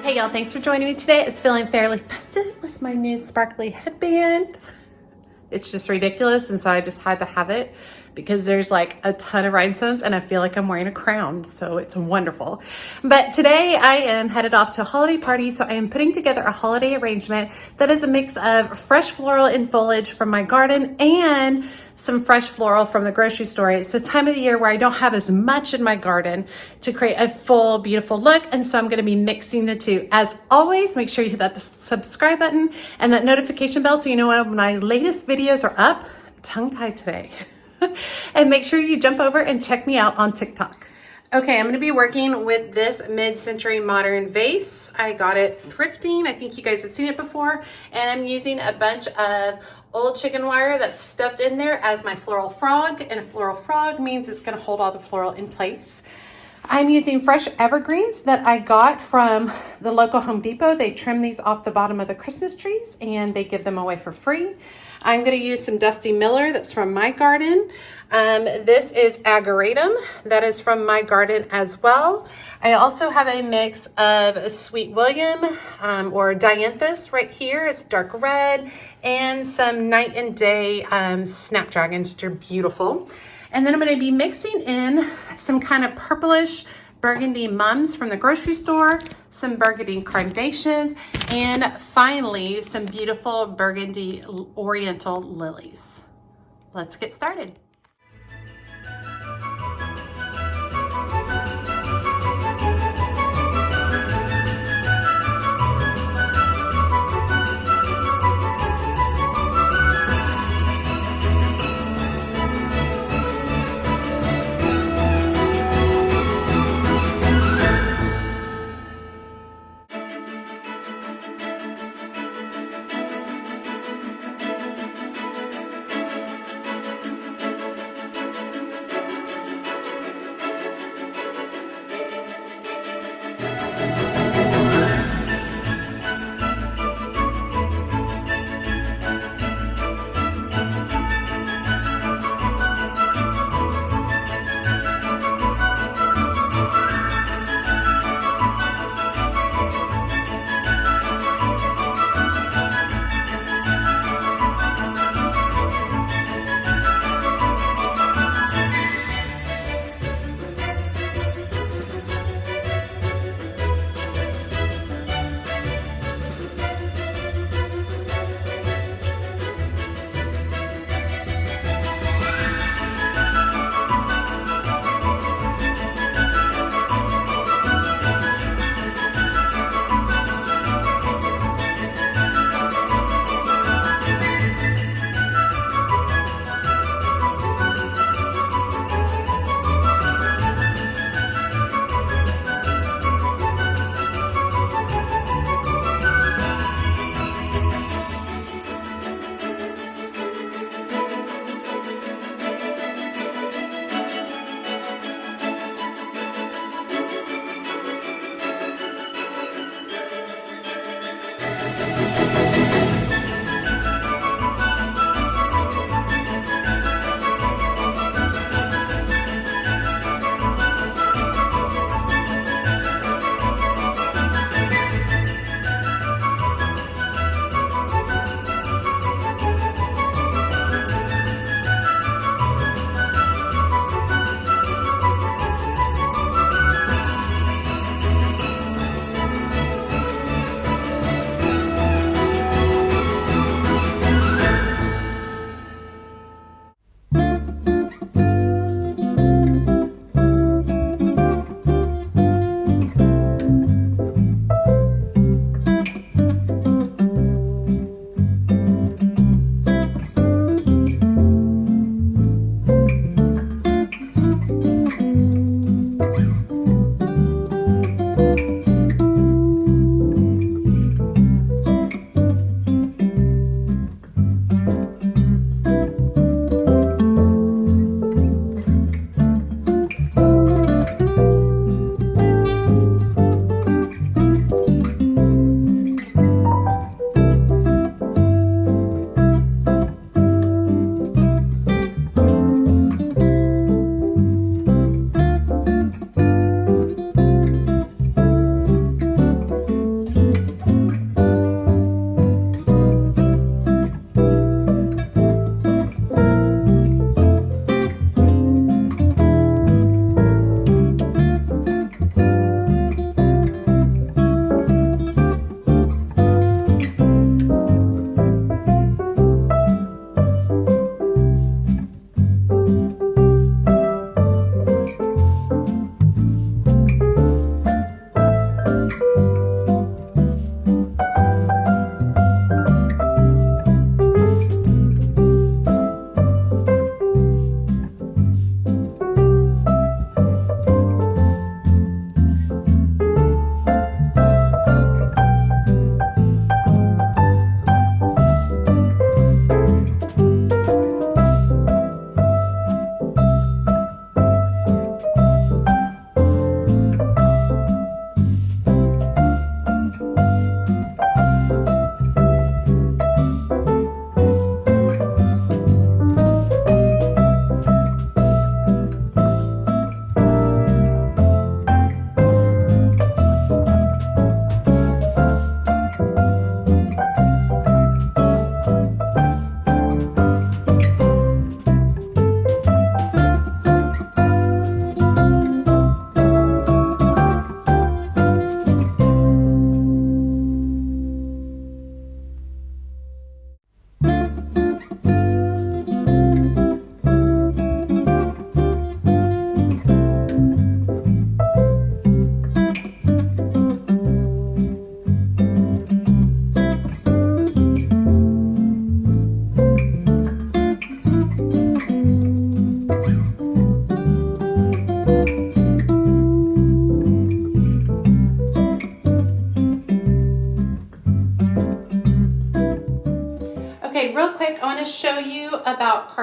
Hey y'all, thanks for joining me today. It's feeling fairly festive with my new sparkly headband. It's just ridiculous, and so I just had to have it because there's like a ton of rhinestones and I feel like I'm wearing a crown, so it's wonderful. But today I am headed off to a holiday party, so I am putting together a holiday arrangement that is a mix of fresh floral and foliage from my garden and some fresh floral from the grocery store. It's the time of the year where I don't have as much in my garden to create a full, beautiful look, and so I'm gonna be mixing the two. As always, make sure you hit that subscribe button and that notification bell so you know when my latest videos are up. I'm tongue-tied today. And make sure you jump over and check me out on TikTok. Okay, I'm gonna be working with this mid-century modern vase. I got it thrifting. I think you guys have seen it before. And I'm using a bunch of old chicken wire that's stuffed in there as my floral frog. And a floral frog means it's gonna hold all the floral in place. I'm using fresh evergreens that I got from the local Home Depot. They trim these off the bottom of the Christmas trees and they give them away for free. I'm going to use some Dusty Miller that's from my garden. This is Ageratum that is from my garden as well. I also have a mix of Sweet William or Dianthus right here. It's dark red, and some Night and Day Snapdragons, which are beautiful. And then I'm going to be mixing in some kind of purplish burgundy mums from the grocery store, some burgundy carnations, and finally some beautiful burgundy oriental lilies. Let's get started.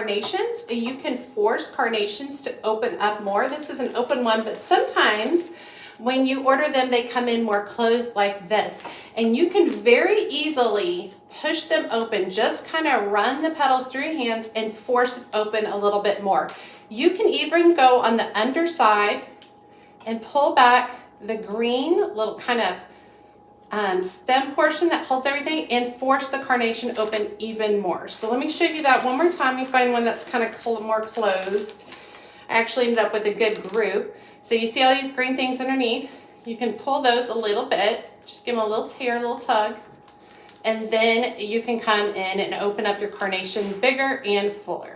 carnations, you can force carnations to open up more. This is an open one, but sometimes when you order them, they come in more closed like this. And you can very easily push them open. Just kind of run the petals through your hands and force it open a little bit more. You can even go on the underside and pull back the green little kind of stem portion that holds everything and force the carnation open even more. So let me show you that one more time. You find one that's kind of more closed. I actually ended up with a good group. So you see all these green things underneath. You can pull those a little bit. Just give them a little tear, a little tug. And then you can come in and open up your carnation bigger and fuller.